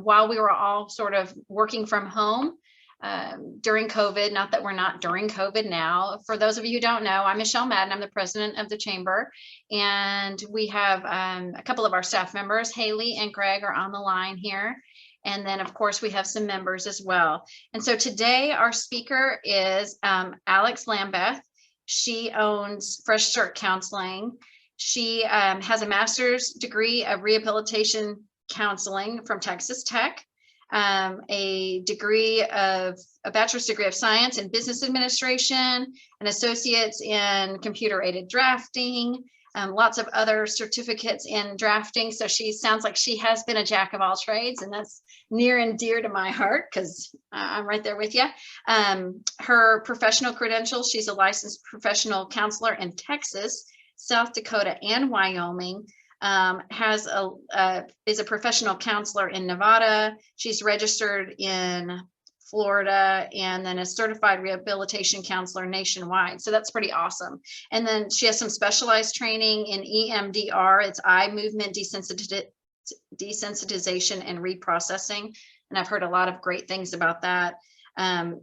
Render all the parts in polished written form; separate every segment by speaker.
Speaker 1: while we were all sort of working from home during COVID, not that we're not during COVID now. For those of you who don't know, I'm Michelle Madden. I'm the president of the chamber, and we have a couple of our staff members, Haley and Greg, are on the line here. And then, of course, we have some members as well. And so today our speaker is Alex Lambeth. She owns Fresh Start Counseling. She has a master's degree of rehabilitation counseling from Texas Tech, a bachelor's degree of science in business administration, an associate's in computer aided drafting, lots of other certificates in drafting. So she sounds like she has been a jack of all trades, and that's near and dear to my heart because I'm right there with you. Her professional credentials: she's a licensed professional counselor in Texas, South Dakota, and Wyoming. Is a professional counselor in Nevada. She's registered in Florida, and then a certified rehabilitation counselor nationwide. So that's pretty awesome. And then she has some specialized training in EMDR. It's eye movement desensitization and reprocessing. And I've heard a lot of great things about that.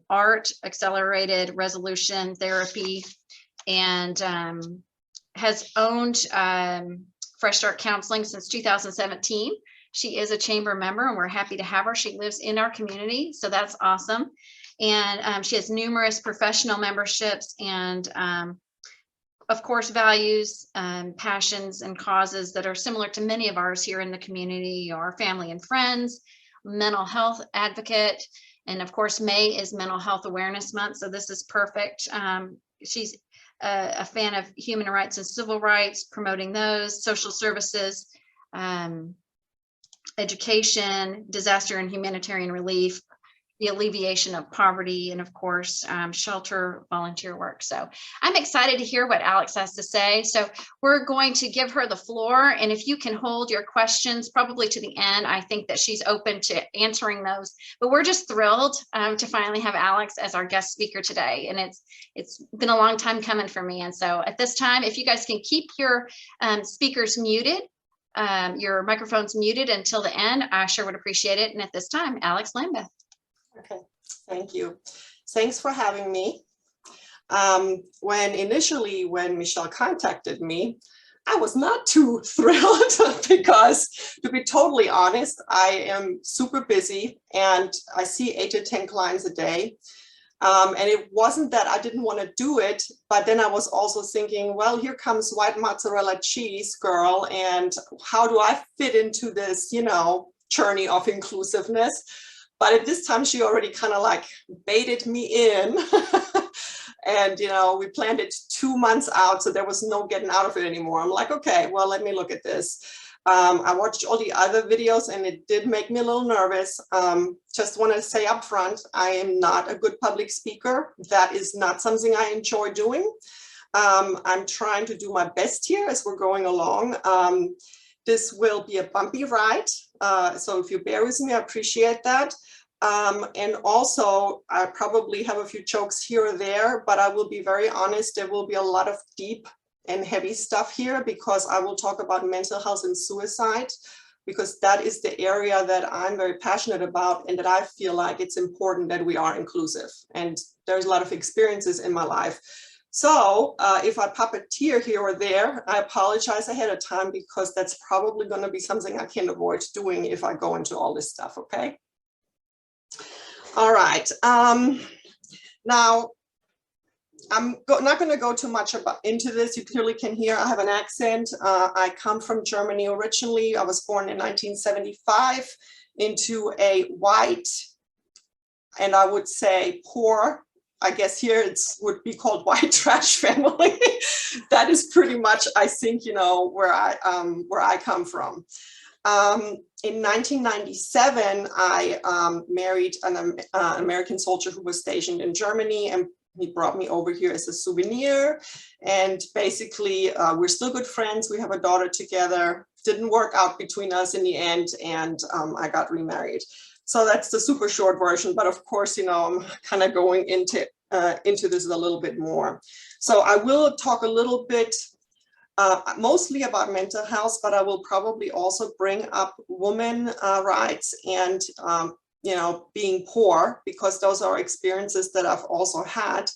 Speaker 1: ART, accelerated resolution therapy, and has owned Fresh Start Counseling since 2017. She is a chamber member, and we're happy to have her. She lives in our community, so that's awesome. And she has numerous professional memberships and, of course, values, passions, and causes that are similar to many of ours here in the community, our family and friends, mental health advocate, and of course, May is Mental Health Awareness Month, so this is perfect. She's a fan of human rights and civil rights, promoting those, social services, education, disaster and humanitarian relief, the alleviation of poverty, and of course, shelter volunteer work. So I'm excited to hear what Alex has to say. So we're going to give her the floor. And if you can hold your questions probably to the end, I think that she's open to answering those. But we're just thrilled to finally have Alex as our guest speaker today. And it's been a long time coming for me. And so at this time, if you guys can keep your speakers muted, your microphones muted until the end, I sure would appreciate it. And at this time, Alex Lambeth.
Speaker 2: Okay, thank you. Thanks for having me. When Michelle contacted me, I was not too thrilled because, to be totally honest, I am super busy and I see 8 to 10 clients a day. And it wasn't that I didn't want to do it, but then I was also thinking, well, here comes white mozzarella cheese girl, and how do I fit into this, journey of inclusiveness? But at this time, she already kind of like baited me in. And, we planned it 2 months out, so there was no getting out of it anymore. I'm like, okay, well, let me look at this. I watched all the other videos and it did make me a little nervous. Just want to say up front, I am not a good public speaker. That is not something I enjoy doing. I'm trying to do my best here as we're going along. This will be a bumpy ride. So if you bear with me, I appreciate that. And also, I probably have a few jokes here or there, but I will be very honest, there will be a lot of deep and heavy stuff here because I will talk about mental health and suicide, because that is the area that I'm very passionate about and that I feel like it's important that we are inclusive. And there's a lot of experiences in my life. So if I puppeteer here or there, I apologize ahead of time because that's probably going to be something I can't avoid doing if I go into all this stuff, okay? All right. Now, I'm not going to go too much into this. You clearly can hear I have an accent. I come from Germany originally. I was born in 1975 into a white, and I would say poor, I guess here it would be called white trash family. That is pretty much, I think, where I come from. In 1997, I married an American soldier who was stationed in Germany, and he brought me over here as a souvenir. And basically, we're still good friends. We have a daughter together. Didn't work out between us in the end, and I got remarried. So that's the super short version. But of course, I'm kind of going into this a little bit more. So I will talk a little bit mostly about mental health, but I will probably also bring up women rights and, you know, being poor, because those are experiences that I've also had.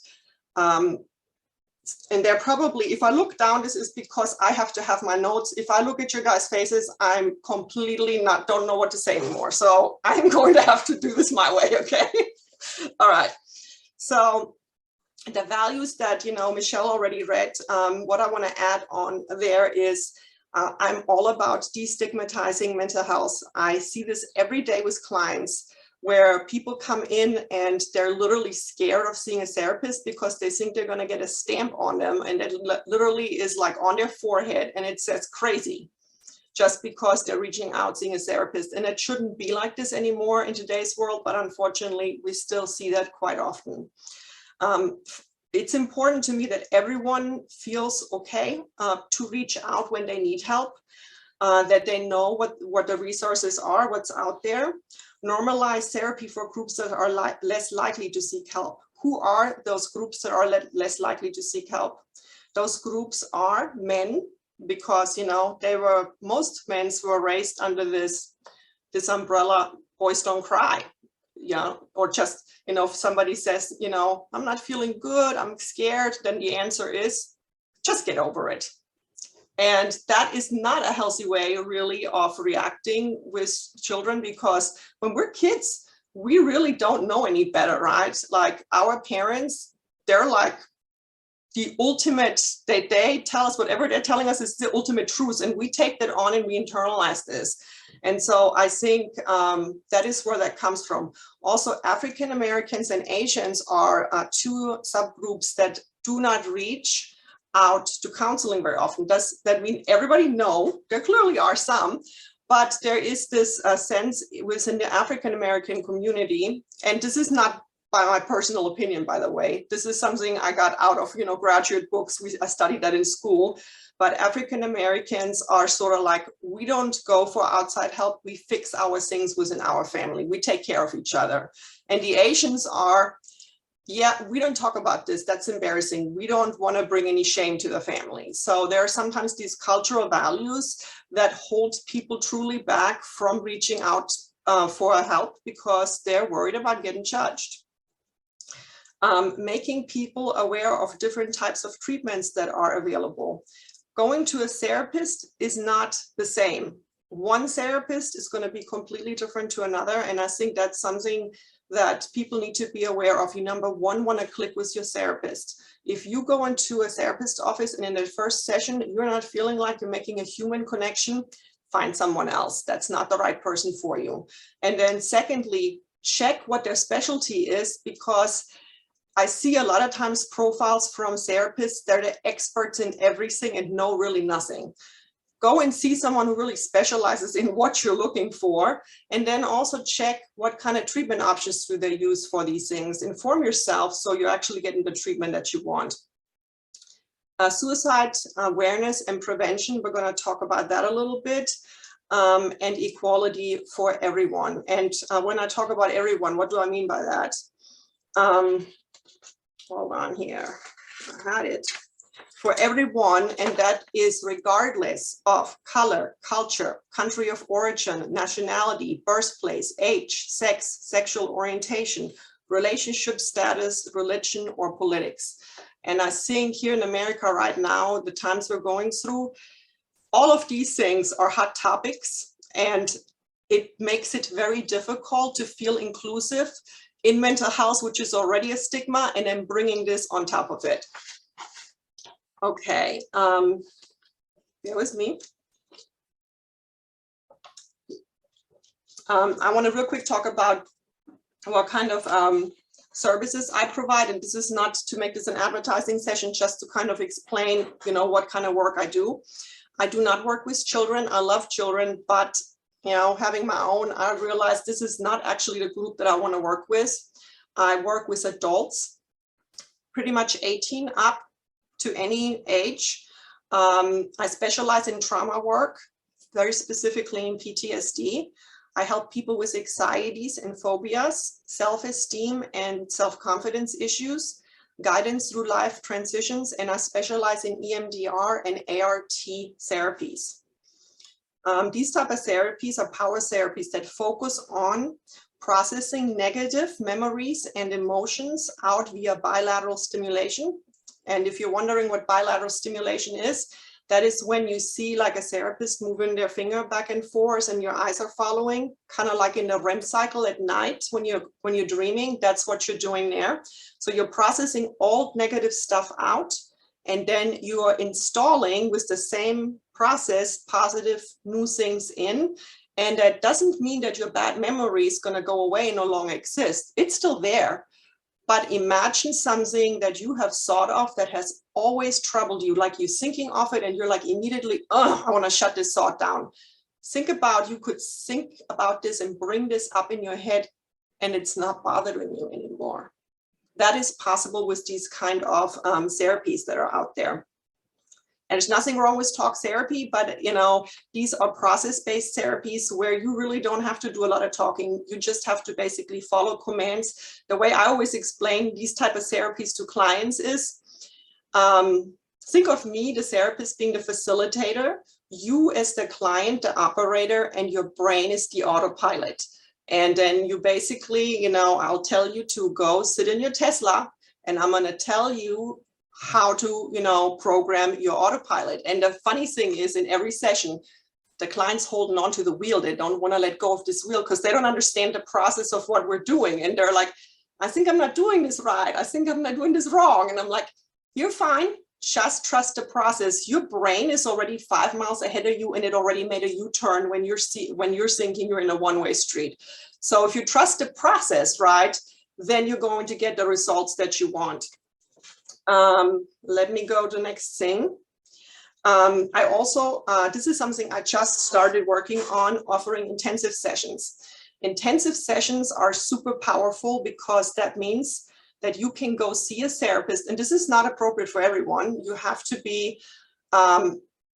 Speaker 2: And they're probably, if I look down, this is because I have to have my notes. If I look at your guys' faces, I'm completely don't know what to say anymore. So I'm going to have to do this my way, okay? All right. So the values that, you know, Michelle already read, what I want to add on there is I'm all about destigmatizing mental health. I see this every day with clients, where people come in and they're literally scared of seeing a therapist because they think they're going to get a stamp on them, and it literally is like on their forehead and it says crazy, just because they're reaching out, seeing a therapist. And it shouldn't be like this anymore in today's world, but unfortunately we still see that quite often. It's important to me that everyone feels okay to reach out when they need help, that they know what the resources are, what's out there. Normalize therapy for groups that are less likely to seek help. Who are those groups that are less likely to seek help? Those groups are men, because, you know, most men were raised under this umbrella, boys don't cry, yeah, or just, you know, if somebody says, you know, I'm not feeling good, I'm scared, then the answer is just get over it. And that is not a healthy way, really, of reacting with children, because when we're kids, we really don't know any better, right? Like our parents, they're like the ultimate, they tell us whatever they're telling us is the ultimate truth, and we take that on and we internalize this. And so I think that is where that comes from. Also, African Americans and Asians are two subgroups that do not reach out to counseling very often. Does that mean everybody? No, there clearly are some, but there is this sense within the African American community, and this is not by my personal opinion, by the way, this is something I got out of, you know, graduate books. I studied that in school, but African Americans are sort of like, we don't go for outside help, we fix our things within our family, we take care of each other. And the Asians are, yeah, we don't talk about this, that's embarrassing, we don't want to bring any shame to the family. So there are sometimes these cultural values that hold people truly back from reaching out for help, because they're worried about getting judged. Making people aware of different types of treatments that are available. Going to a therapist is not the same. One therapist is going to be completely different to another, and I think that's something that people need to be aware of. You, number one, want to click with your therapist. If you go into a therapist office and in the first session you're not feeling like you're making a human connection, find someone else. That's not the right person for you. And then secondly, check what their specialty is, because I see a lot of times profiles from therapists, they're the experts in everything and know really nothing. Go and see someone who really specializes in what you're looking for, and then also check what kind of treatment options do they use for these things. Inform yourself so you're actually getting the treatment that you want. Suicide awareness and prevention, we're going to talk about that a little bit, and equality for everyone. And when I talk about everyone, what do I mean by that? Hold on here, I had it. For everyone, and that is regardless of color, culture, country of origin, nationality, birthplace, age, sex, sexual orientation, relationship status, religion, or politics. And I think here in America right now, the times we're going through, all of these things are hot topics, and it makes it very difficult to feel inclusive in mental health, which is already a stigma, and then bringing this on top of it. Okay, bear with me. I want to real quick talk about what kind of services I provide, and this is not to make this an advertising session, just to kind of explain, you know, what kind of work I do. I do not work with children. I love children, but you know, having my own, I realized this is not actually the group that I want to work with. I work with adults, pretty much 18 up to any age. I specialize in trauma work, very specifically in PTSD. I help people with anxieties and phobias, self-esteem and self-confidence issues, guidance through life transitions, and I specialize in EMDR and ART therapies. These type of therapies are power therapies that focus on processing negative memories and emotions out via bilateral stimulation. And if you're wondering what bilateral stimulation is, that is when you see like a therapist moving their finger back and forth and your eyes are following, kind of like in the REM cycle at night when you're dreaming. That's what you're doing there. So you're processing all negative stuff out, and then you are installing with the same process positive new things in. And that doesn't mean that your bad memory is going to go away and no longer exist. It's still there. But imagine something that you have thought of that has always troubled you, like you're thinking of it and you're like immediately, oh, I want to shut this thought down. Think about, you could think about this and bring this up in your head and it's not bothering you anymore. That is possible with these kind of therapies that are out there. And there's nothing wrong with talk therapy, but you know, these are process-based therapies where you really don't have to do a lot of talking. You just have to basically follow commands. The way I always explain these type of therapies to clients is, think of me, the therapist, being the facilitator, you as the client, the operator, and your brain is the autopilot. And then you basically, you know, I'll tell you to go sit in your Tesla, and I'm going to tell you how to, you know, program your autopilot. And the funny thing is, in every session, the client's holding on to the wheel. They don't want to let go of this wheel because they don't understand the process of what we're doing. And they're like, I think I'm not doing this right. I think I'm not doing this wrong. And I'm like, you're fine. Just trust the process. Your brain is already 5 miles ahead of you, and it already made a U-turn when you're thinking you're in a one-way street. So if you trust the process, right, then you're going to get the results that you want. Let me go to the next thing. I also, this is something I just started working on, offering intensive sessions. Intensive sessions are super powerful because that means that you can go see a therapist, and this is not appropriate for everyone. You have to be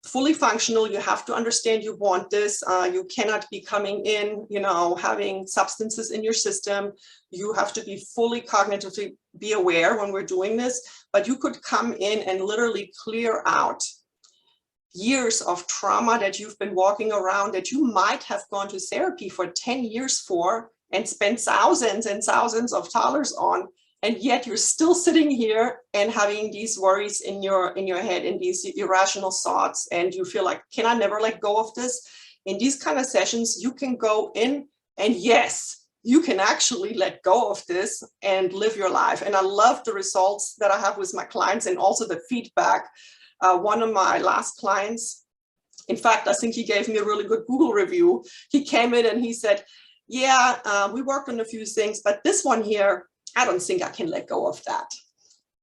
Speaker 2: fully functional. You have to understand you want this. You cannot be coming in, you know, having substances in your system. You have to be fully cognitively be aware when we're doing this, but you could come in and literally clear out years of trauma that you've been walking around that you might have gone to therapy for 10 years for and spent thousands and thousands of dollars on. And yet you're still sitting here and having these worries in your head and these irrational thoughts. And you feel like, can I never let go of this? In these kind of sessions, you can go in and yes, you can actually let go of this and live your life. And I love the results that I have with my clients and also the feedback. One of my last clients, in fact, I think he gave me a really good Google review. He came in and he said, yeah, we worked on a few things, but this one here, I don't think I can let go of that.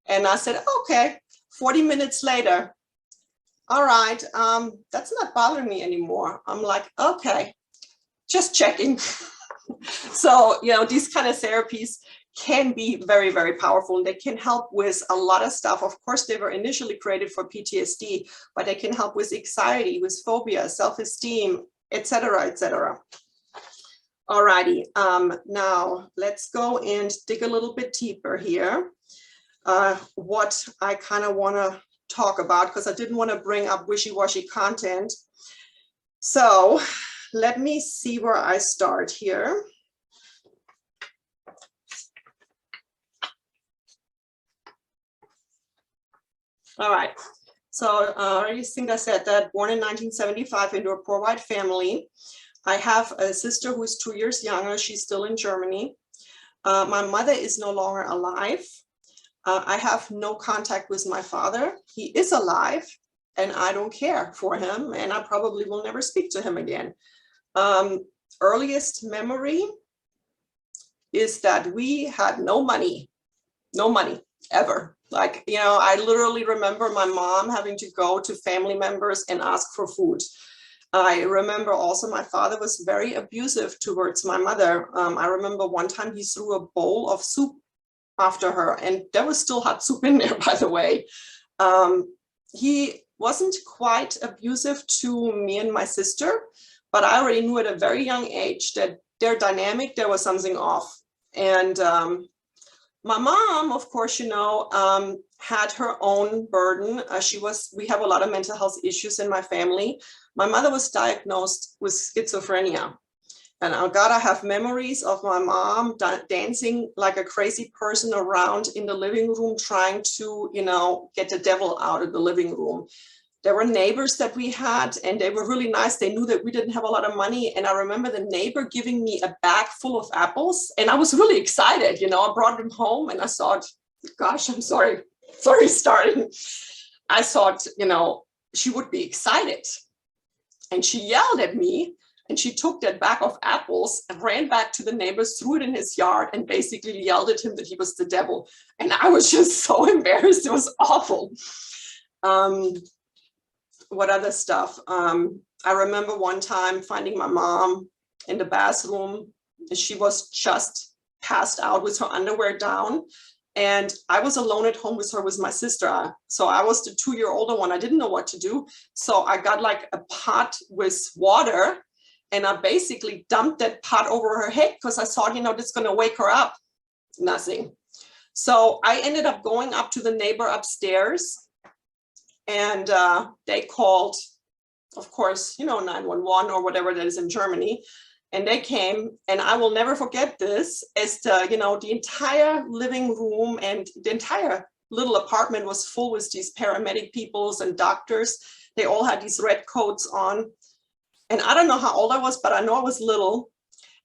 Speaker 2: And I said, okay, 40 minutes later, all right, that's not bothering me anymore. I'm like, okay, just checking. So, you know, these kind of therapies can be very, very powerful. They can help with a lot of stuff. Of course, they were initially created for PTSD, but they can help with anxiety, with phobia, self-esteem, etc., etc. Alrighty, now let's go and dig a little bit deeper here. What I kind of want to talk about, because I didn't want to bring up wishy-washy content. So let me see where I start here. All right, so I already think I said that, born in 1975 into a poor white family. I have a sister who is 2 years younger. She's still in Germany. My mother is no longer alive. I have no contact with my father. He is alive and I don't care for him, and I probably will never speak to him again. Earliest memory is that we had no money ever. Like, you know, I literally remember my mom having to go to family members and ask for food. I remember also my father was very abusive towards my mother. I remember one time he threw a bowl of soup after her, and there was still hot soup in there, by the way. He wasn't quite abusive to me and my sister, but I already knew at a very young age that their dynamic, there was something off. And My mom, of course, had her own burden. We have a lot of mental health issues in my family. My mother was diagnosed with schizophrenia. And oh God, I have memories of my mom dancing like a crazy person around in the living room, trying to, get the devil out of the living room. There were neighbors that we had, and they were really nice. They knew that we didn't have a lot of money. And I remember the neighbor giving me a bag full of apples, and I was really excited. I brought them home and I thought, gosh, I'm sorry starting. I thought, she would be excited. And she yelled at me, and she took that bag of apples and ran back to the neighbors, threw it in his yard, and basically yelled at him that he was the devil. And I was just so embarrassed. It was awful. What other stuff? I remember one time finding my mom in the bathroom. She was just passed out with her underwear down. And I was alone at home with her with my sister. So I was the 2-year-older one. I didn't know what to do. So I got like a pot with water, and I basically dumped that pot over her head because I thought, this is going to wake her up. Nothing. So I ended up going up to the neighbor upstairs, and they called, of course, 911 or whatever that is in Germany. And they came, and I will never forget this, as the entire living room and the entire little apartment was full with these paramedic peoples and doctors. They all had these red coats on. And I don't know how old I was, but I know I was little.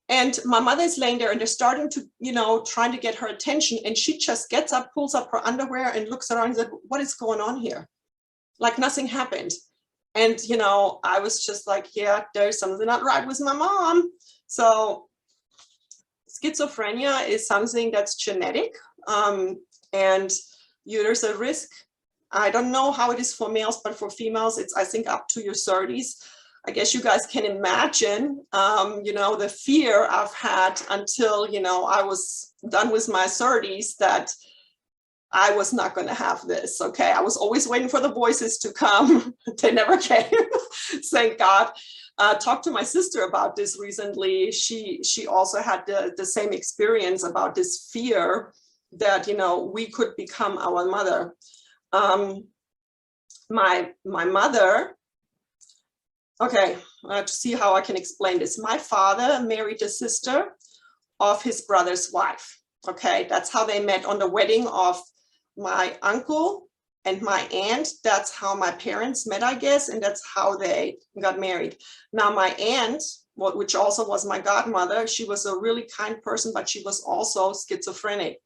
Speaker 2: And my mother is laying there, and they're starting to, trying to get her attention. And she just gets up, pulls up her underwear, and looks around and said, "What is going on here?" Like nothing happened. And, I was just like, yeah, there's something not right with my mom. So schizophrenia is something that's genetic. And there's a risk. I don't know how it is for males, but for females, it's, I think, up to your 30s. I guess you guys can imagine, the fear I've had until, I was done with my 30s, that I was not going to have this. Okay. I was always waiting for the voices to come. They never came. Thank God. Talked to my sister about this recently. She also had the same experience about this fear that, we could become our mother. My mother, okay, I have to see how I can explain this. My father married a sister of his brother's wife. Okay. That's how they met, on the wedding of my uncle and my aunt. That's how my parents met, I guess, and that's how they got married. Now, my aunt, which also was my godmother, she was a really kind person, but she was also schizophrenic.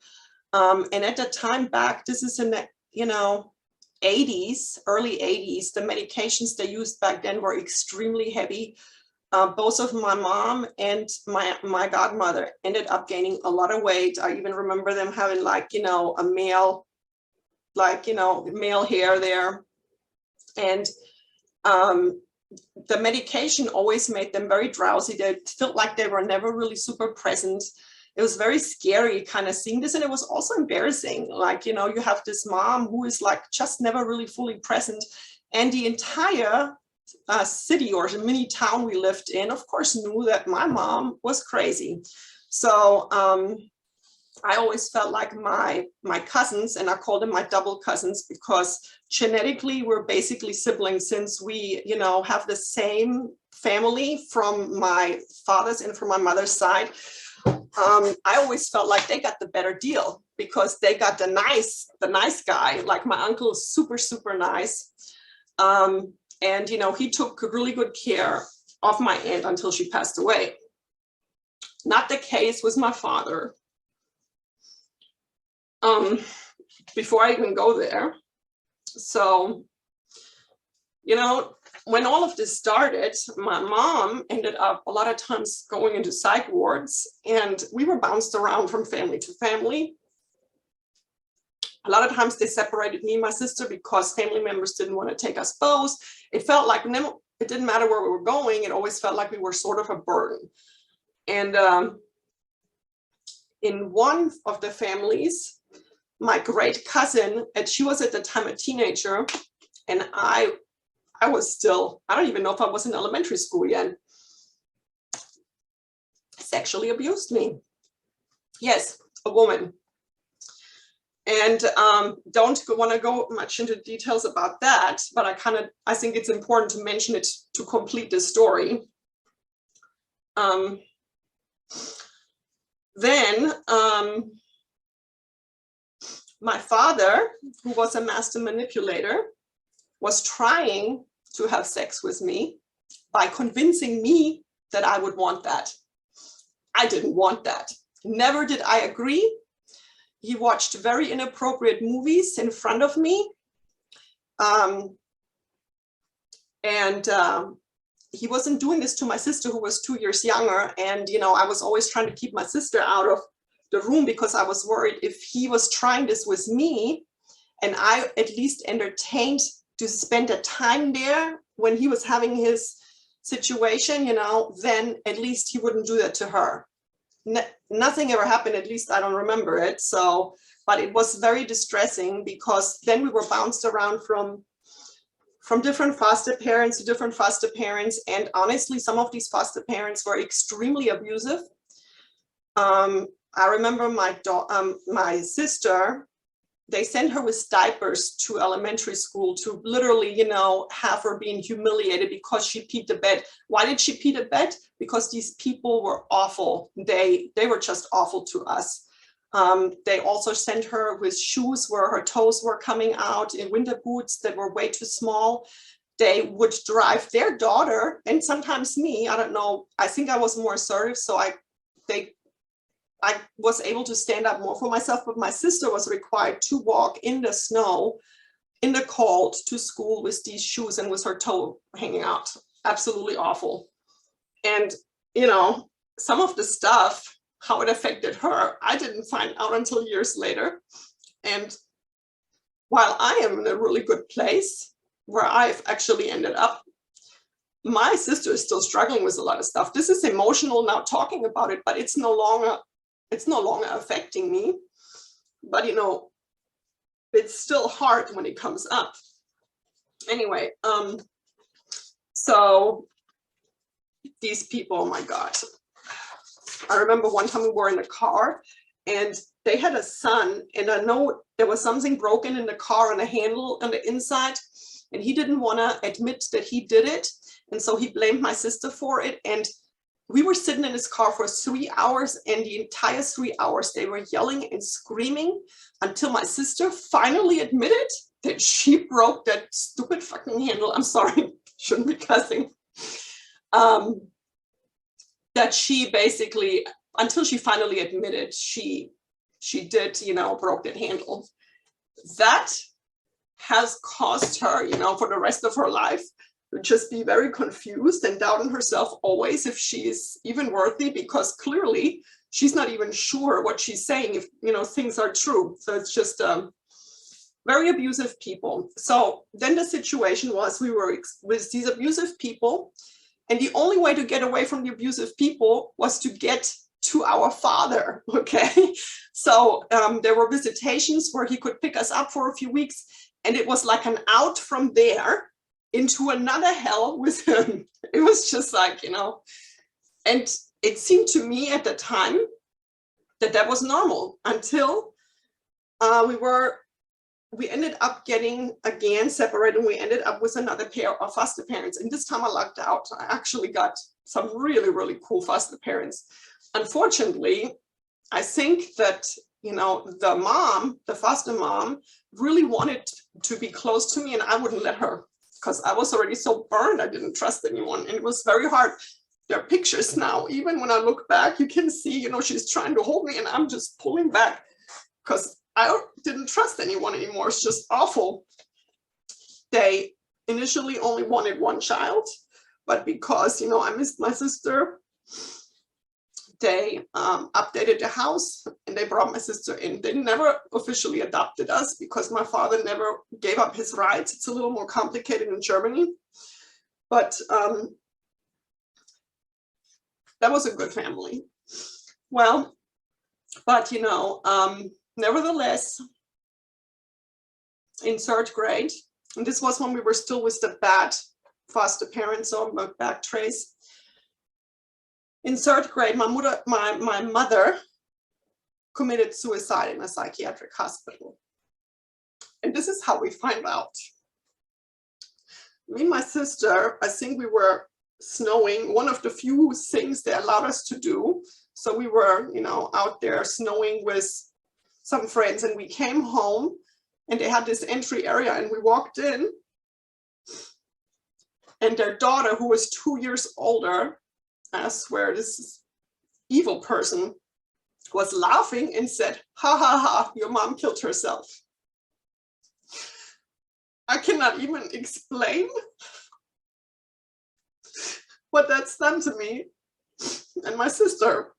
Speaker 2: And at the time back, this is in the, 80s, early 80s, the medications they used back then were extremely heavy. Both of my mom and my godmother ended up gaining a lot of weight. I even remember them having a male, male hair there. And the medication always made them very drowsy. They felt like they were never really super present. It was very scary kind of seeing this. And it was also embarrassing. You have this mom who is just never really fully present. And the entire city or mini town we lived in, of course, knew that my mom was crazy. So I always felt like my cousins, and I called them my double cousins, because genetically we're basically siblings, since we, have the same family from my father's and from my mother's side. I always felt like they got the better deal because they got the nice guy. Like my uncle is super, super nice. And, he took really good care of my aunt until she passed away. Not the case with my father. Before I even go there. So, when all of this started, my mom ended up a lot of times going into psych wards, and we were bounced around from family to family. A lot of times they separated me and my sister because family members didn't want to take us both. It felt like it didn't matter where we were going. It always felt like we were sort of a burden. And in one of the families, my great cousin, and she was at the time a teenager, and I was still, I don't even know if I was in elementary school yet, sexually abused me. Yes, a woman. And don't want to go much into details about that, but I think it's important to mention it to complete the story. Then my father, who was a master manipulator, was trying to have sex with me by convincing me that I would want that. I didn't want that. Never did I agree. He watched very inappropriate movies in front of me. He wasn't doing this to my sister, who was 2 years younger. And, you know, I was always trying to keep my sister out of the room because I was worried if he was trying this with me and I at least entertained to spend a time there when he was having his situation, you know, then at least he wouldn't do that to her. Nothing ever happened, at least I don't remember it. So, but it was very distressing because then we were bounced around from different foster parents to different foster parents. And honestly, some of these foster parents were extremely abusive. I remember my sister, they sent her with diapers to elementary school to literally, you know, have her being humiliated because she peed the bed. Why did she pee the bed? Because these people were awful. They were just awful to us. They also sent her with shoes where her toes were coming out, in winter boots that were way too small. They would drive their daughter and sometimes me, I don't know, I think I was more assertive, so I was able to stand up more for myself, but my sister was required to walk in the snow, in the cold, to school with these shoes and with her toe hanging out. Absolutely awful. And, you know, some of the stuff, how it affected her, I didn't find out until years later. And while I am in a really good place where I've actually ended up, my sister is still struggling with a lot of stuff. This is emotional now talking about it, but it's no longer affecting me. But, you know, it's still hard when it comes up. Anyway, so these people, oh my God. I remember one time we were in the car and they had a son, and I know there was something broken in the car on the handle on the inside, and he didn't want to admit that he did it. And so he blamed my sister for it. And we were sitting in his car for 3 hours, and the entire 3 hours they were yelling and screaming until my sister finally admitted that she broke that stupid fucking handle. I'm sorry, shouldn't be cussing. That she basically, until she finally admitted she did, you know, broke that handle. That has caused her, you know, for the rest of her life, to just be very confused and doubting herself always if she is even worthy, because clearly she's not even sure what she's saying, if, you know, things are true. So it's just very abusive people. So then the situation was, we were with these abusive people, and the only way to get away from the abusive people was to get to our father, okay? So there were visitations where he could pick us up for a few weeks, and it was like an out from there into another hell with him. It was just like, you know, and it seemed to me at the time that that was normal until we ended up getting again separated, and we ended up with another pair of foster parents. And this time I lucked out. I actually got some really, really cool foster parents. Unfortunately, I think that, you know, the foster mom really wanted to be close to me, and I wouldn't let her because I was already so burned. I didn't trust anyone, and it was very hard. There are pictures now, even when I look back, you can see, you know, she's trying to hold me and I'm just pulling back because I didn't trust anyone anymore. It's just awful. They initially only wanted one child, but because, you know, I missed my sister, they updated the house and they brought my sister in. They never officially adopted us because my father never gave up his rights. It's a little more complicated in Germany, but that was a good family. Well, but, you know, nevertheless, in 3rd grade, and this was when we were still with the bad foster parents, so I'm a back trace. In 3rd grade, my mother committed suicide in a psychiatric hospital. And this is how we find out. Me and my sister, I think we were snowing, one of the few things they allowed us to do. So we were, out there snowing with some friends, and we came home and they had this entry area, and we walked in, and their daughter, who was 2 years older, I swear this evil person, was laughing and said, "Ha ha ha, your mom killed herself." I cannot even explain what that's done to me and my sister.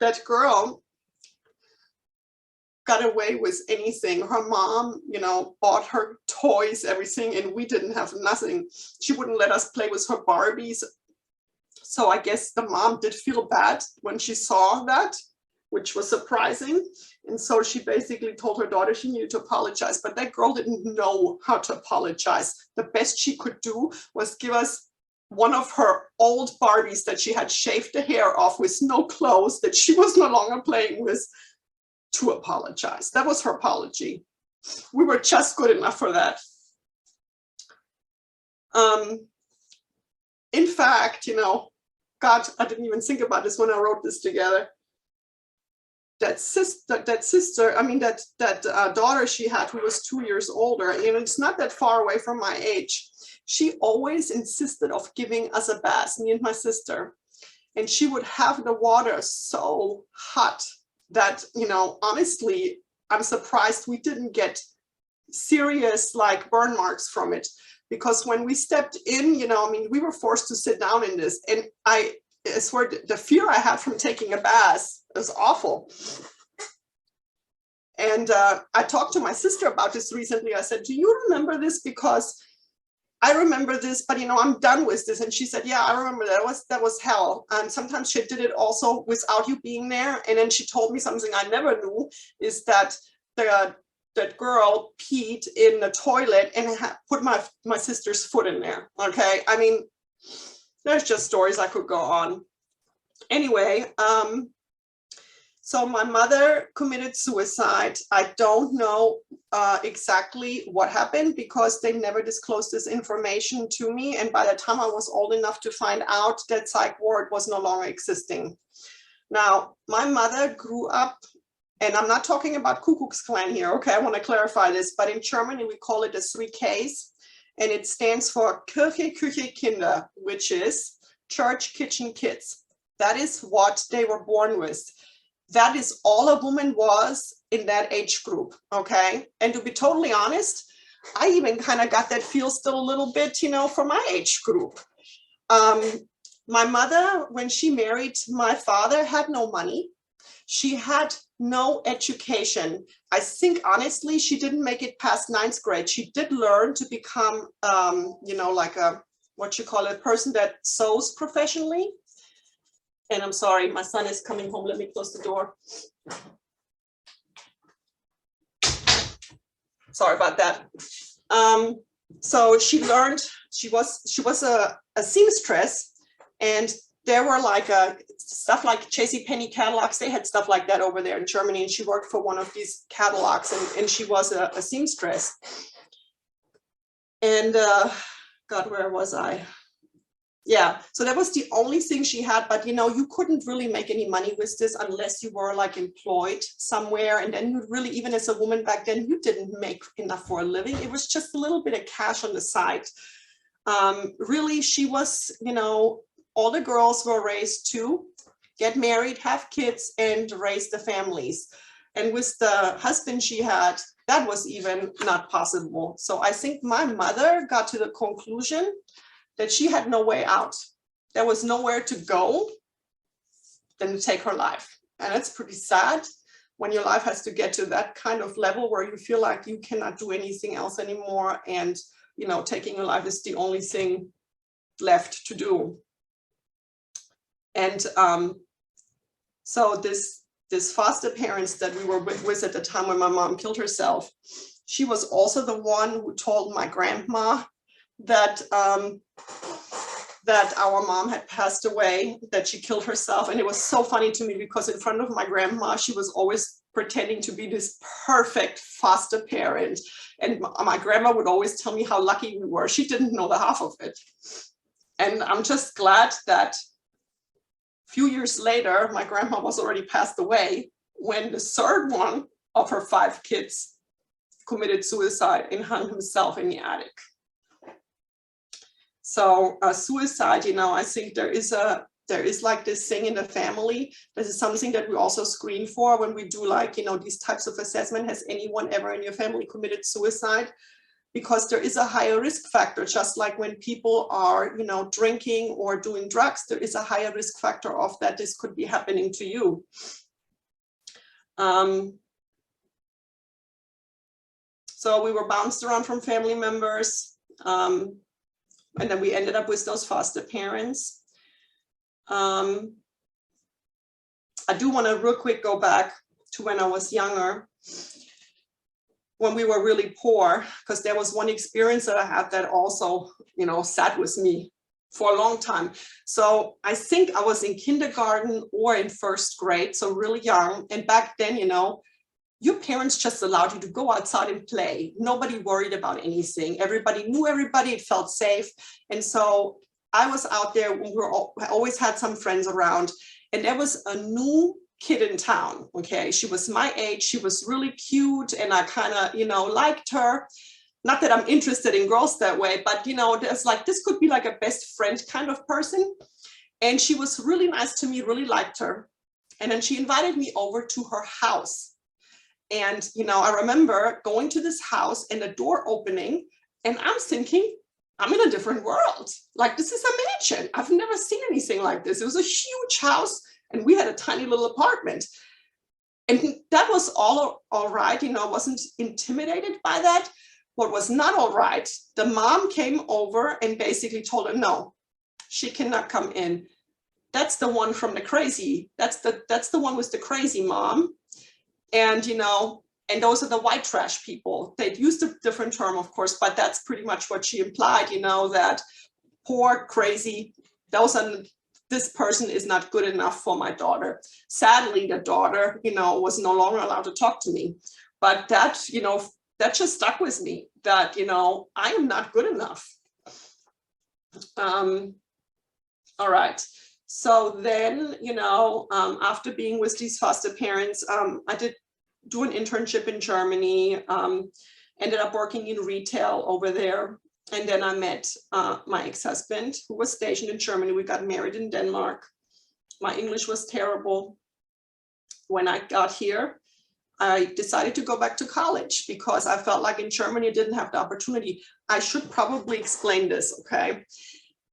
Speaker 2: That girl got away with anything. Her mom, bought her toys, everything, and we didn't have nothing. She wouldn't let us play with her Barbies. So I guess the mom did feel bad when she saw that, which was surprising. And so she basically told her daughter she needed to apologize, but that girl didn't know how to apologize. The best she could do was give us one of her old Barbies that she had shaved the hair off with no clothes, that she was no longer playing with, to apologize. That was her apology. We were just good enough for that. In fact, God, I didn't even think about this when I wrote this together. That daughter she had, who was 2 years older, it's not that far away from my age. She always insisted of giving us a bath, me and my sister. And she would have the water so hot that, honestly, I'm surprised we didn't get serious burn marks from it. Because when we stepped in, we were forced to sit down in this. And I swear the fear I had from taking a bath was awful. And I talked to my sister about this recently. I said, "Do you remember this? Because I remember this, but I'm done with this." And she said, "Yeah, I remember that was hell." And sometimes she did it also without you being there. And then she told me something I never knew, is that that girl peed in the toilet and put my sister's foot in there. Okay, there's just stories I could go on. Anyway, so my mother committed suicide. I don't know exactly what happened because they never disclosed this information to me. And by the time I was old enough to find out, that psych ward was no longer existing. Now, my mother grew up, and I'm not talking about Ku Klux Klan here, okay, I want to clarify this, but in Germany we call it the 3 Ks, and it stands for Kirche, Küche, Kinder, which is church, kitchen, kids. That is what they were born with. That is all a woman was in that age group, okay? And to be totally honest, I even kind of got that feel still a little bit, for my age group. My mother, when she married my father, had no money. She had no education. I think, honestly, she didn't make it past 9th grade. She did learn to become, like a, person that sews professionally. And I'm sorry, my son is coming home. Let me close the door. Sorry about that. So she learned, she was a seamstress, and there were stuff like JCPenney catalogs. They had stuff like that over there in Germany, and she worked for one of these catalogs, and she was a seamstress. And God, where was I? Yeah, so that was the only thing she had, but you couldn't really make any money with this unless you were employed somewhere. And then you really, even as a woman back then, you didn't make enough for a living. It was just a little bit of cash on the side. Really, she was, all the girls were raised to get married, have kids, and raise the families. And with the husband she had, that was even not possible. So I think my mother got to the conclusion that she had no way out. There was nowhere to go than to take her life. And it's pretty sad when your life has to get to that kind of level where you feel like you cannot do anything else anymore. And, taking your life is the only thing left to do. And so this foster parents that we were with at the time when my mom killed herself, she was also the one who told my grandma that that our mom had passed away, that she killed herself. And it was so funny to me because in front of my grandma, she was always pretending to be this perfect foster parent. And my grandma would always tell me how lucky we were. She didn't know the half of it. And I'm just glad that a few years later, my grandma was already passed away when the third one of her 5 kids committed suicide and hung himself in the attic. So suicide, you know, I think there is like this thing in the family. This is something that we also screen for when we do, like, you know, these types of assessment. Has anyone ever in your family committed suicide? Because there is a higher risk factor, just like when people are, you know, drinking or doing drugs, there is a higher risk factor of that this could be happening to you. So we were bounced around from family members. And then we ended up with those foster parents. I do want to real quick go back to when I was younger, when we were really poor, because there was one experience that I had that also, you know, sat with me for a long time. So I think I was in kindergarten or in 1st grade, so really young. And back then, you know, your parents just allowed you to go outside and play. Nobody worried about anything. Everybody knew everybody, it felt safe. And so I was out there when I always had some friends around, and there was a new kid in town, okay? She was my age, she was really cute, and I kind of, you know, liked her. Not that I'm interested in girls that way, but, you know, there's like, this could be like a best friend kind of person. And she was really nice to me, really liked her. And then she invited me over to her house. And, you know, I remember going to this house and the door opening, and I'm thinking, I'm in a different world. Like, this is a mansion. I've never seen anything like this. It was a huge house, and we had a tiny little apartment. And that was all right. You know, I wasn't intimidated by that. What was not all right, the mom came over and basically told her, no, she cannot come in. That's the one from the crazy. That's the one with the crazy mom. And, you know, and those are the white trash people. They'd used a different term, of course, but that's pretty much what she implied, you know, that poor, crazy, this person is not good enough for my daughter. Sadly, the daughter, you know, was no longer allowed to talk to me. But that, you know, that just stuck with me, that, you know, I am not good enough. All right. So then, you know, after being with these foster parents, I did do an internship in Germany, ended up working in retail over there. And then I met my ex-husband, who was stationed in Germany. We got married in Denmark. My English was terrible. When I got here, I decided to go back to college because I felt like in Germany I didn't have the opportunity. I should probably explain this, okay?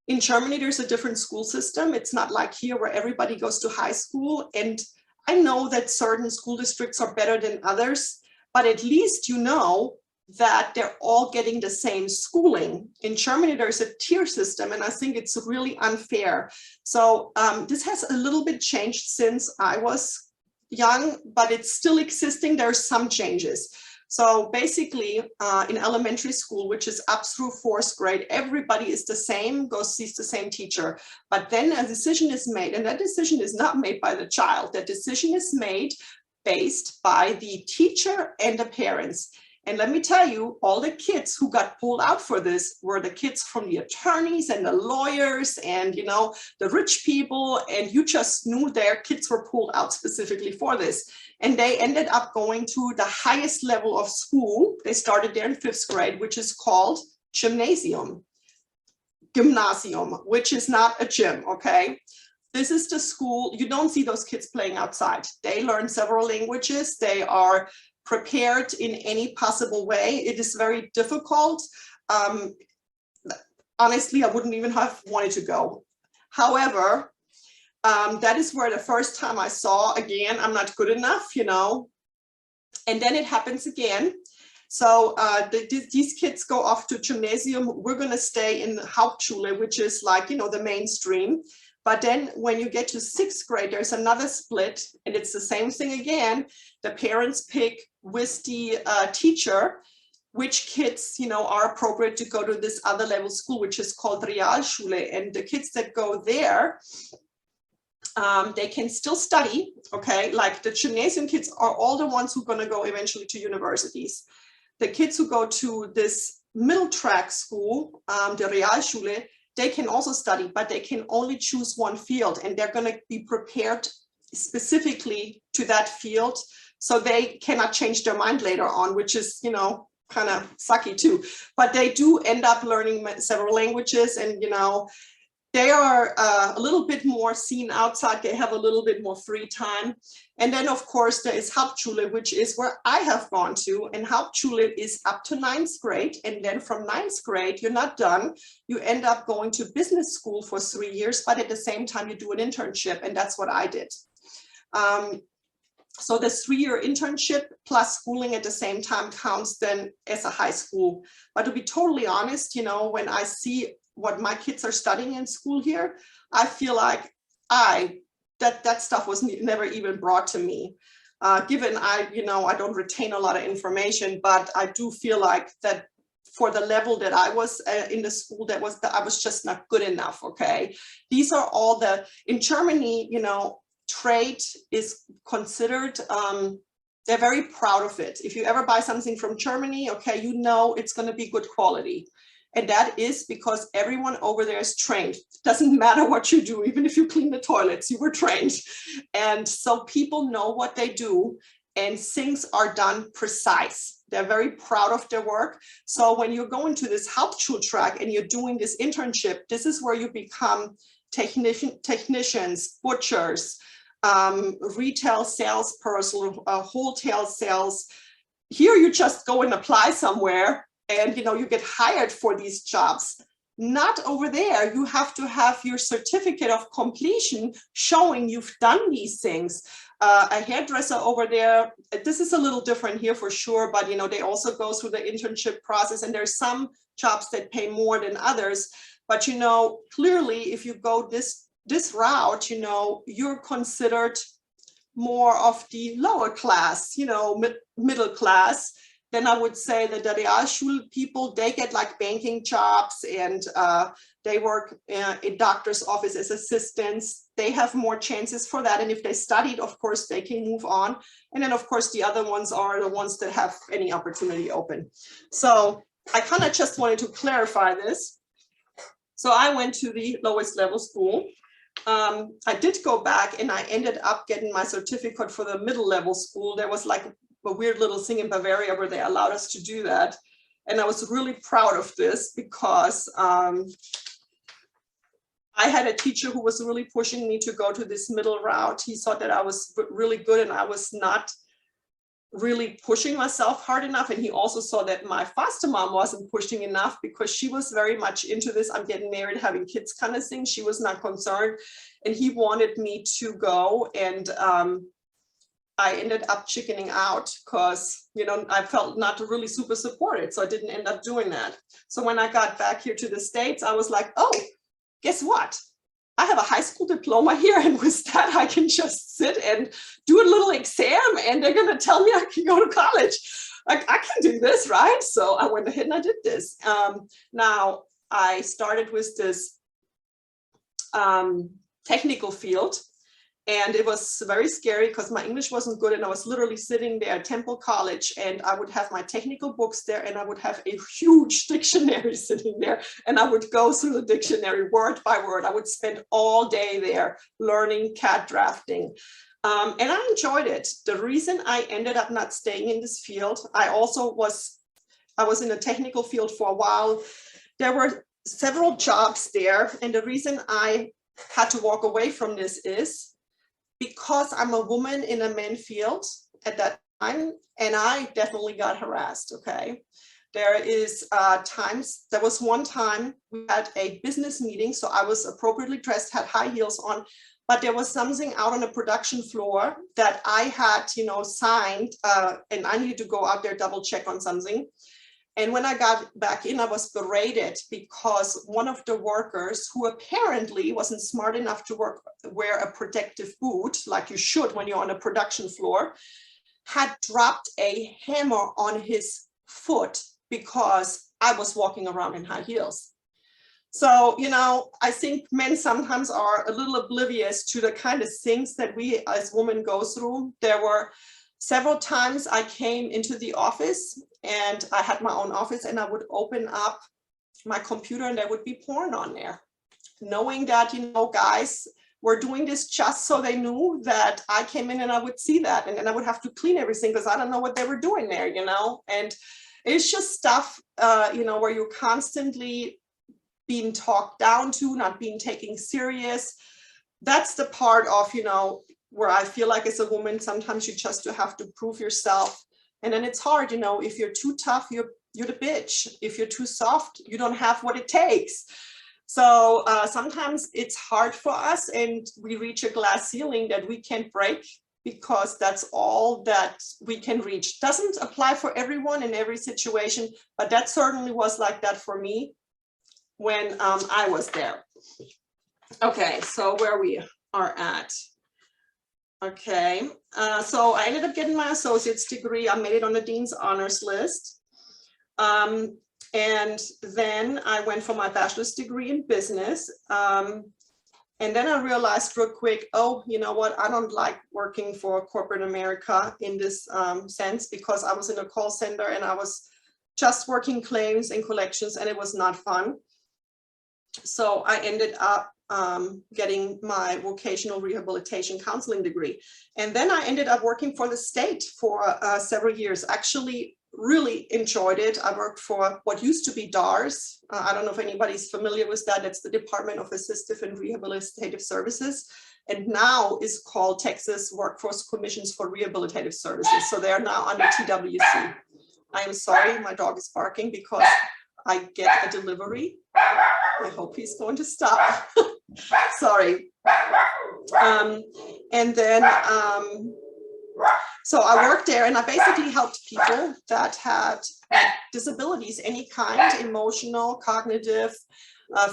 Speaker 2: In Germany, there's a different school system. It's not like here where everybody goes to high school. And I know that certain school districts are better than others, but at least you know that they're all getting the same schooling. In Germany, there's a tier system, and I think it's really unfair. So this has a little bit changed since I was young, but it's still existing. There's some changes. So basically in elementary school, which is up through 4th grade, everybody is the same, sees the same teacher. But then a decision is made, and that decision is not made by the child. That decision is made based by the teacher and the parents. And let me tell you, all the kids who got pulled out for this were the kids from the attorneys and the lawyers and, you know, the rich people. And you just knew their kids were pulled out specifically for this. And they ended up going to the highest level of school. They started there in 5th grade, which is called gymnasium, which is not a gym, okay? This is the school. You don't see those kids playing outside. They learn several languages. They are prepared in any possible way. It is very difficult. Honestly, I wouldn't even have wanted to go. However, that is where the first time I saw, again, I'm not good enough, you know, and then it happens again. So these kids go off to gymnasium. We're going to stay in Hauptschule, which is like, you know, the mainstream. But then when you get to 6th grade, there's another split, and it's the same thing again. The parents pick with the teacher which kids, are appropriate to go to this other level school, which is called Realschule. And the kids that go there, they can still study, okay? Like the gymnasium kids are all the ones who are going to go eventually to universities. The kids who go to this middle track school, the Realschule, they can also study, but they can only choose one field, and they're going to be prepared specifically to that field, so they cannot change their mind later on, which is, kind of sucky too. But they do end up learning several languages, and they are a little bit more seen outside. They have a little bit more free time. And then, of course, there is Hauptschule, which is where I have gone to. And Hauptschule is up to 9th grade. And then from 9th grade, you're not done. You end up going to business school for 3 years, but at the same time, you do an internship. And that's what I did. So the 3-year internship plus schooling at the same time counts then as a high school. But to be totally honest, when I see what my kids are studying in school here, I feel like that stuff was never even brought to me. Given I don't retain a lot of information, but I do feel like that for the level that I was in the school, I was just not good enough. Okay, these are all in Germany, trade is considered. They're very proud of it. If you ever buy something from Germany, okay, it's going to be good quality. And that is because everyone over there is trained. It doesn't matter what you do, even if you clean the toilets, you were trained. And so people know what they do, and things are done precise. They're very proud of their work. So when you're going to this Hauptschule track and you're doing this internship, this is where you become technicians, butchers, retail salesperson, wholesale sales. Here you just go and apply somewhere, and you get hired for these jobs. Not over there. You have to have your certificate of completion showing you've done these things. A hairdresser over there, this is a little different here for sure, but they also go through the internship process, and there's some jobs that pay more than others. But clearly, if you go this route, you're considered more of the lower class, middle class. Then I would say that the Realschule people, they get like banking jobs, and they work in doctor's office as assistants. They have more chances for that. And if they studied, of course, they can move on. And then, of course, the other ones are the ones that have any opportunity open. So I kind of just wanted to clarify this. So I went to the lowest level school. I did go back, and I ended up getting my certificate for the middle level school. There was like a weird little thing in Bavaria where they allowed us to do that. And I was really proud of this because I had a teacher who was really pushing me to go to this middle route. He thought that I was really good, and I was not really pushing myself hard enough. And he also saw that my foster mom wasn't pushing enough, because she was very much into this I'm getting married, having kids kind of thing. She was not concerned, and he wanted me to go. And I ended up chickening out because, I felt not really super supported. So I didn't end up doing that. So when I got back here to the States, I was like, oh, guess what? I have a high school diploma here, and with that, I can just sit and do a little exam, and they're going to tell me I can go to college. Like, I can do this, right? So I went ahead and I did this. Now, I started with this technical field, and it was very scary because my English wasn't good, and I was literally sitting there at Temple College, and I would have my technical books there, and I would have a huge dictionary sitting there, and I would go through the dictionary word by word. I would spend all day there learning CAD drafting. And I enjoyed it. The reason I ended up not staying in this field, I was in a technical field for a while. There were several jobs there, and the reason I had to walk away from this is because I'm a woman in a man field at that time, and I definitely got harassed, okay? There was one time we had a business meeting, so I was appropriately dressed, had high heels on, but there was something out on the production floor that I had, signed, and I needed to go out there, double check on something. And when I got back in, I was berated because one of the workers, who apparently wasn't smart enough to wear a protective boot, like you should when you're on a production floor, had dropped a hammer on his foot because I was walking around in high heels. So, you know, I think men sometimes are a little oblivious to the kind of things that we as women go through. There were several times I came into the office, and I had my own office, and I would open up my computer and there would be porn on there, knowing that, you know, guys were doing this just so they knew that I came in and I would see that, and then I would have to clean everything because I don't know what they were doing there, you know. And it's just stuff, you know, where you're constantly being talked down to, not being taken serious. That's the part of, you know, where I feel like as a woman, sometimes you just have to prove yourself. And then it's hard, you know, if you're too tough, you're the bitch. If you're too soft, you don't have what it takes. So sometimes it's hard for us, and we reach a glass ceiling that we can't break, because that's all that we can reach. Doesn't apply for everyone in every situation, but that certainly was like that for me when I was there. Okay, so where we are at. Okay, so I ended up getting my associate's degree. I made it on the Dean's Honors List. And then I went for my bachelor's degree in business. And then I realized real quick, oh, you know what? I don't like working for corporate America in this sense, because I was in a call center and I was just working claims and collections, and it was not fun. So I ended up getting my vocational rehabilitation counseling degree. And then I ended up working for the state for several years. Actually, really enjoyed it. I worked for what used to be DARS. I don't know if anybody's familiar with that. It's the Department of Assistive and Rehabilitative Services, and now is called Texas Workforce Commissions for Rehabilitative Services. So they're now under TWC. I am sorry, my dog is barking because I get a delivery. I hope he's going to stop. Sorry. And then, so I worked there, and I basically helped people that had disabilities, any kind, emotional, cognitive,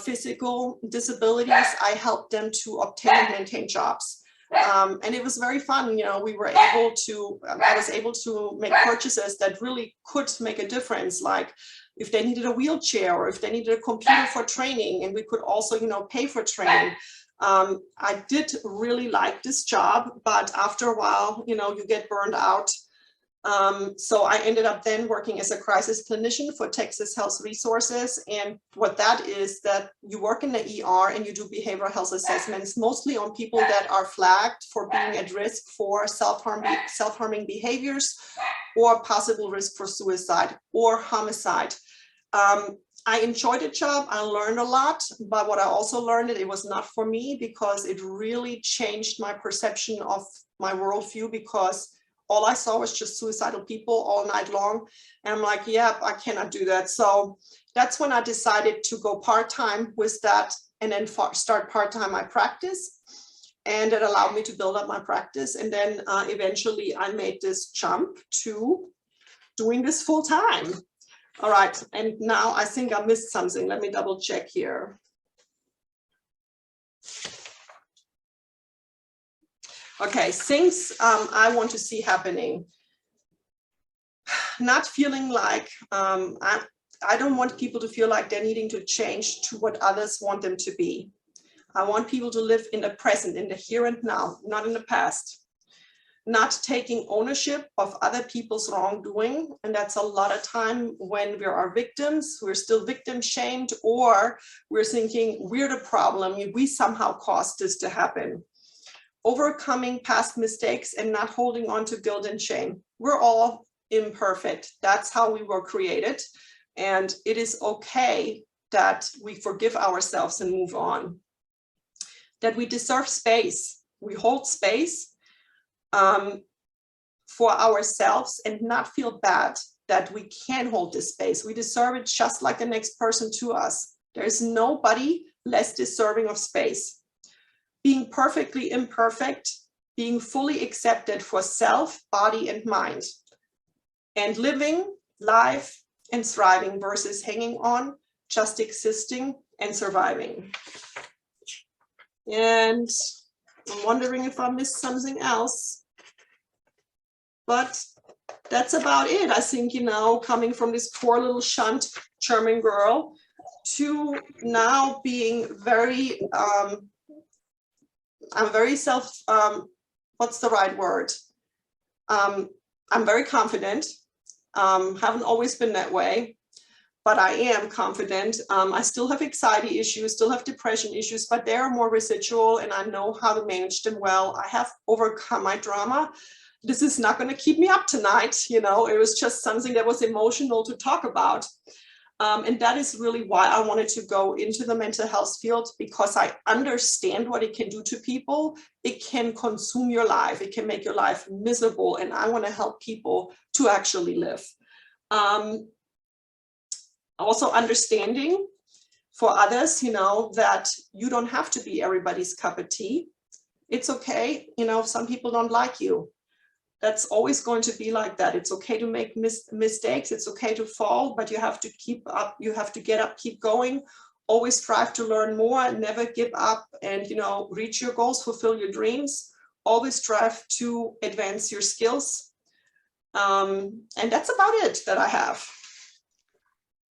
Speaker 2: physical disabilities. I helped them to obtain and maintain jobs. And it was very fun. You know, we were able to, I was able to make purchases that really could make a difference, like if they needed a wheelchair or if they needed a computer for training, and we could also, you know, pay for training. I did really like this job, but after a while, you know, you get burned out. So I ended up then working as a crisis clinician for Texas Health Resources. And what that is, that you work in the ER and you do behavioral health assessments, mostly on people that are flagged for being at risk for self-harming behaviors, or possible risk for suicide or homicide. I enjoyed the job. I learned a lot, but what I also learned, that it was not for me, because it really changed my perception of my worldview, because all I saw was just suicidal people all night long. And I'm like, yeah, I cannot do that. So that's when I decided to go part-time with that, and then start part-time my practice. And it allowed me to build up my practice. And then eventually I made this jump to doing this full-time. All right, and now I think I missed something. Let me double check here. Okay, things I want to see happening. Not feeling like, I don't want people to feel like they're needing to change to what others want them to be. I want people to live in the present, in the here and now, not in the past. Not taking ownership of other people's wrongdoing. And that's a lot of time when we are victims, we're still victim shamed, or we're thinking we're the problem, we somehow caused this to happen. Overcoming past mistakes and not holding on to guilt and shame. We're all imperfect. That's how we were created. And it is okay that we forgive ourselves and move on. That we deserve space. We hold space for ourselves and not feel bad that we can hold this space. We deserve it just like the next person to us. There's nobody less deserving of space. Being perfectly imperfect, being fully accepted for self, body, and mind. And living life and thriving versus hanging on, just existing and surviving. And I'm wondering if I missed something else. But that's about it. I think, coming from this poor little shunt German girl to now being very, I'm very what's the right word? I'm very confident. Haven't always been that way, but I am confident. I still have anxiety issues, still have depression issues, but they're more residual and I know how to manage them well. I have overcome my drama. This is not going to keep me up tonight. It was just something that was emotional to talk about. And that is really why I wanted to go into the mental health field, because I understand what it can do to people. It can consume your life. It can make your life miserable. And I want to help people to actually live. Also understanding for others, that you don't have to be everybody's cup of tea. It's okay. If some people don't like you, that's always going to be like that. It's okay to make mistakes. It's okay to fall, but you have to keep up. You have to get up, keep going, always strive to learn more, never give up, and, reach your goals, fulfill your dreams, always strive to advance your skills. And that's about it that I have.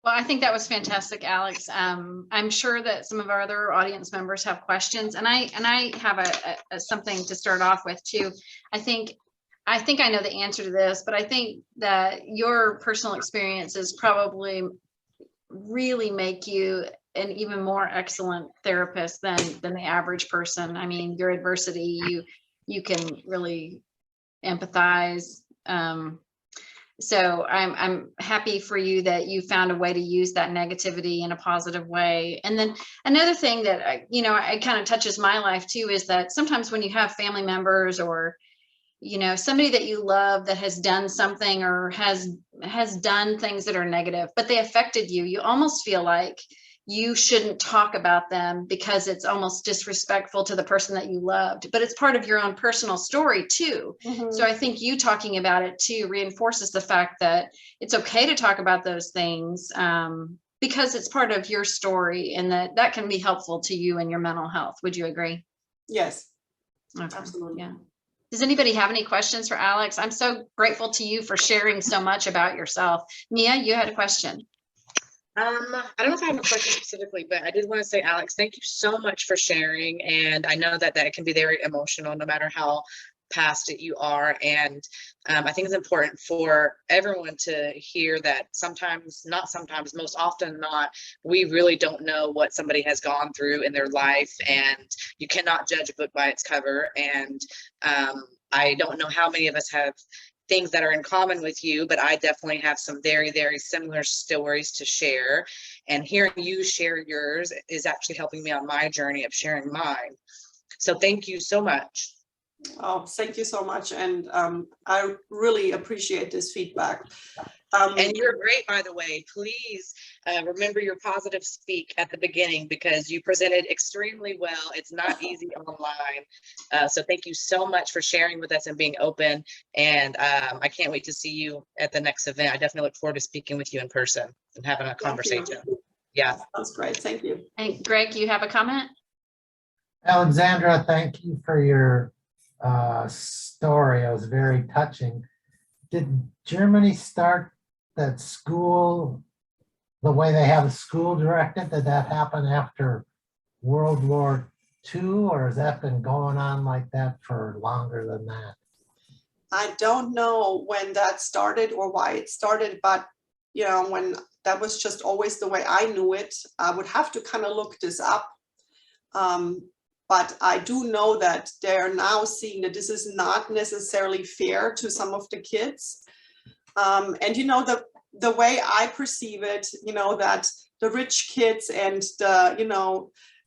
Speaker 1: Well, I think that was fantastic, Alex. I'm sure that some of our other audience members have questions, and I have a something to start off with too. I think I know the answer to this, but I think that your personal experiences probably really make you an even more excellent therapist than the average person. I mean, your adversity, you can really empathize. So I'm happy for you that you found a way to use that negativity in a positive way. And then another thing that it kind of touches my life too is that sometimes when you have family members or somebody that you love that has done something or has done things that are negative, but they affected you, you almost feel like you shouldn't talk about them because it's almost disrespectful to the person that you loved, but it's part of your own personal story too. Mm-hmm. So I think you talking about it too reinforces the fact that it's okay to talk about those things because it's part of your story and that can be helpful to you and your mental health. Would you agree?
Speaker 2: Yes,
Speaker 1: okay.
Speaker 2: Absolutely.
Speaker 1: Yeah. Does anybody have any questions for Alex? I'm so grateful to you for sharing so much about yourself. Mia, you had a question.
Speaker 3: I don't know if I have a question specifically, but I did want to say, Alex, thank you so much for sharing. And I know that can be very emotional, no matter how past it you are. And I think it's important for everyone to hear that most often not, we really don't know what somebody has gone through in their life, and you cannot judge a book by its cover. And I don't know how many of us have things that are in common with you, but I definitely have some very, very similar stories to share. And hearing you share yours is actually helping me on my journey of sharing mine. So thank you so much.
Speaker 2: Oh, thank you so much. And I really appreciate this feedback.
Speaker 3: And you're great, by the way. Please remember your positive speak at the beginning, because you presented extremely well. It's not easy online. So thank you so much for sharing with us and being open. And I can't wait to see you at the next event. I definitely look forward to speaking with you in person and having a conversation. Yeah.
Speaker 2: That's great. Thank you.
Speaker 1: And Greg, you have a comment?
Speaker 4: Alexandra, thank you for your story. It was very touching. Did Germany start that school the way they have a school directed? Did that happen after World War II, or has that been going on like that for longer than that?
Speaker 2: I don't know when that started or why it started, but when that was just always the way I knew it. I would have to kind of look this up. But I do know that they're now seeing that this is not necessarily fair to some of the kids. And the way I perceive it, that the rich kids and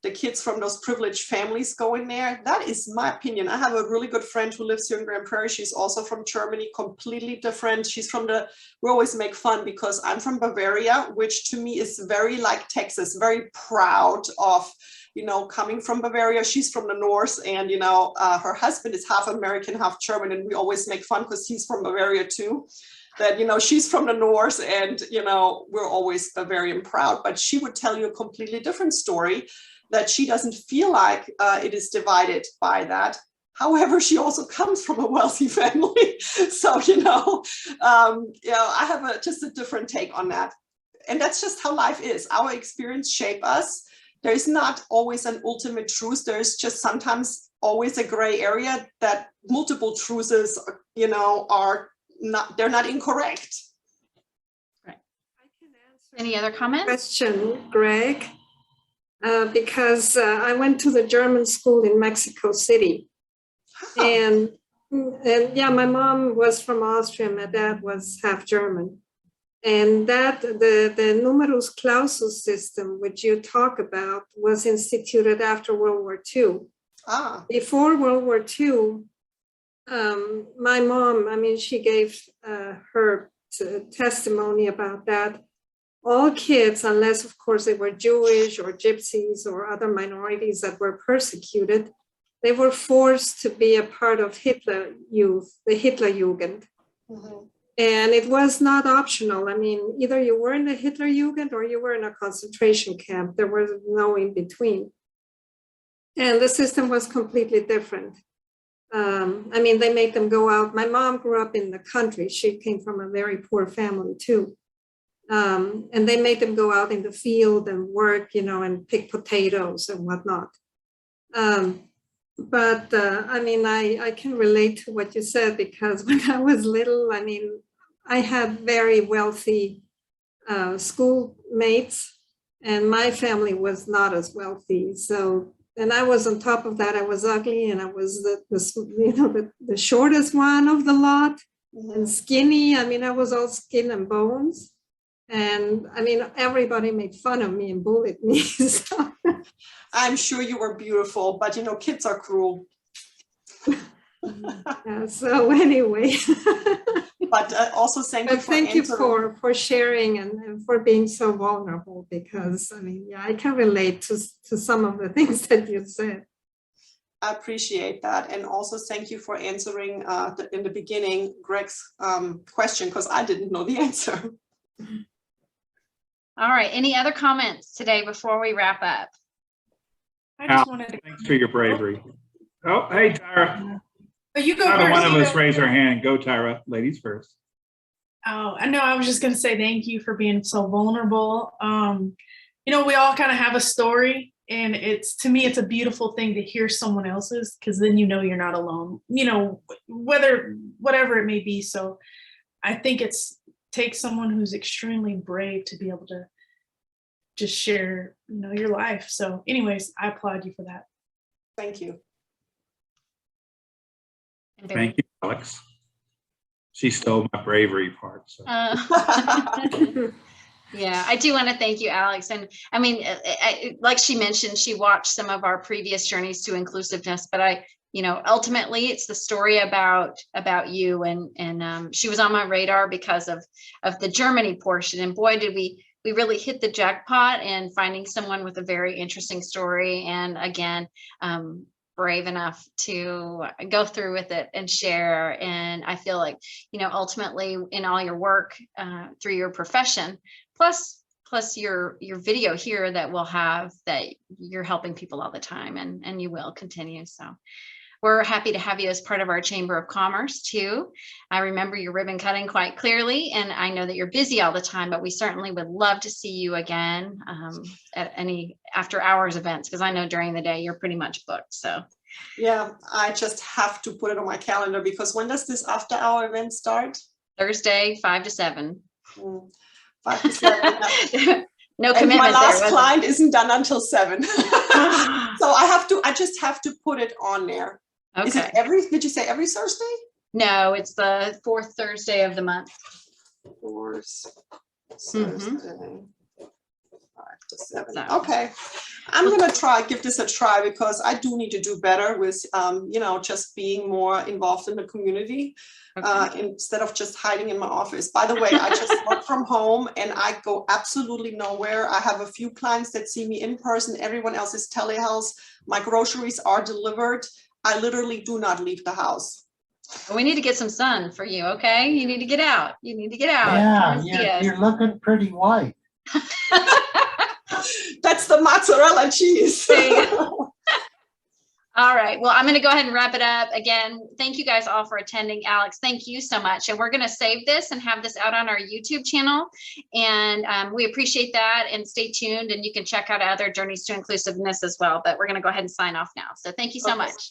Speaker 2: the kids from those privileged families go in there, that is my opinion. I have a really good friend who lives here in Grand Prairie. She's also from Germany, completely different. She's from we always make fun because I'm from Bavaria, which to me is very like Texas, very proud of coming from Bavaria. She's from the north, and her husband is half American, half German, and we always make fun because he's from Bavaria too, that she's from the north, and we're always Bavarian proud. But she would tell you a completely different story, that she doesn't feel like it is divided by that. However, she also comes from a wealthy family. So, I have just a different take on that. And that's just how life is. Our experience shape us. There's not always an ultimate truth. There's just sometimes always a gray area that multiple truths, are not, they're not incorrect.
Speaker 1: Right. Any other comments?
Speaker 5: Question, Greg, because I went to the German school in Mexico City.
Speaker 2: Oh.
Speaker 5: And yeah, my mom was from Austria, my dad was half German. And that the numerus clausus system, which you talk about, was instituted after World War II. Before World War II, my mom, she gave her testimony about that. All kids, unless of course they were Jewish or gypsies or other minorities that were persecuted, they were forced to be a part of Hitler Youth, the Hitlerjugend. Mm-hmm. And it was not optional. Either you were in the Hitlerjugend or you were in a concentration camp. There was no in between. And the system was completely different. They made them go out. My mom grew up in the country. She came from a very poor family too. And they made them go out in the field and work, and pick potatoes and whatnot. I can relate to what you said, because when I was little, I had very wealthy schoolmates, and my family was not as wealthy. So, and I was on top of that, I was ugly, and I was the shortest one of the lot, and skinny. I was all skin and bones. And everybody made fun of me and bullied me. So.
Speaker 2: I'm sure you were beautiful, but kids are cruel.
Speaker 5: Yeah, so anyway.
Speaker 2: But also thank you
Speaker 5: for sharing and for being so vulnerable, because I can relate to some of the things that you said.
Speaker 2: I appreciate that. And also thank you for answering in the beginning Greg's question, because I didn't know the answer.
Speaker 1: All right. Any other comments today before we wrap up?
Speaker 6: I just wanted to. Thanks for your bravery. Oh, hey, Tyra.
Speaker 7: You go
Speaker 6: Neither
Speaker 7: first.
Speaker 6: one of us raise our hand. Go, Tyra. Ladies first.
Speaker 7: Oh, I know. I was just going to say thank you for being so vulnerable. We all kind of have a story, and to me, it's a beautiful thing to hear someone else's, because then you're not alone. Whatever it may be. So, I think takes someone who's extremely brave to be able to just share, your life. So anyways, I applaud you for that.
Speaker 2: Thank you.
Speaker 6: Thank you, Alex. She stole my bravery part. So.
Speaker 1: Yeah, I do want to thank you, Alex. And like she mentioned, she watched some of our previous journeys to inclusiveness, but ultimately it's the story about you, and she was on my radar because of the Germany portion. And boy, did we really hit the jackpot in finding someone with a very interesting story. And again, brave enough to go through with it and share. And I feel like, ultimately in all your work through your profession, plus your video here that we'll have, that you're helping people all the time, and you will continue. So we're happy to have you as part of our Chamber of Commerce too. I remember your ribbon cutting quite clearly, and I know that you're busy all the time, but we certainly would love to see you again at any after hours events, because I know during the day you're pretty much booked. So
Speaker 2: yeah, I just have to put it on my calendar, because when does this after hour event start?
Speaker 1: Thursday, 5 to 7.
Speaker 2: 5 to 7.
Speaker 1: No
Speaker 2: and
Speaker 1: commitment.
Speaker 2: My last client isn't done until 7. So I just have to put it on there.
Speaker 1: Okay.
Speaker 2: Is it did you say every Thursday?
Speaker 1: No, it's the 4th Thursday of the month.
Speaker 2: 4th Thursday. 5 to 7.
Speaker 1: So.
Speaker 2: Okay. I'm going to give this a try, because I do need to do better with, just being more involved in the community. Okay. Instead of just hiding in my office. By the way, I just work from home and I go absolutely nowhere. I have a few clients that see me in person. Everyone else is telehealth. My groceries are delivered. I literally do not leave the house.
Speaker 1: We need to get some sun for you, okay? You need to get out.
Speaker 4: Yeah, you're looking pretty white.
Speaker 2: That's the mozzarella cheese.
Speaker 1: All right. Well, I'm going to go ahead and wrap it up. Again, thank you guys all for attending. Alex, thank you so much. And we're going to save this and have this out on our YouTube channel. And we appreciate that. And stay tuned. And you can check out other journeys to inclusiveness as well. But we're going to go ahead and sign off now. So thank you so
Speaker 2: Okay.
Speaker 1: much.